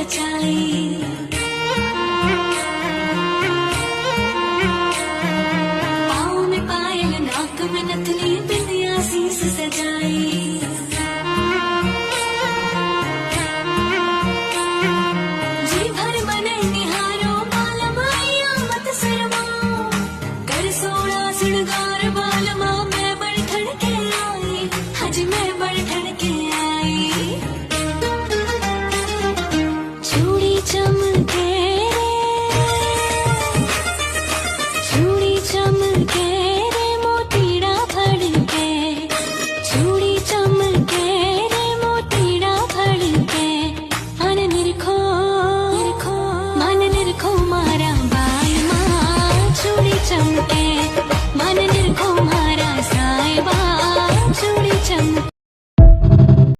रचाई। पाँव में पायल, नाक में नथनी, बिंदिया शीश सजाई। जी भर मन निहारो, बालम आया मत शर्माओ। कर सोना श्रृंगार बालमा, मैं बढ़ ठड़ के आई। हज मैं बढ़ ठड़ के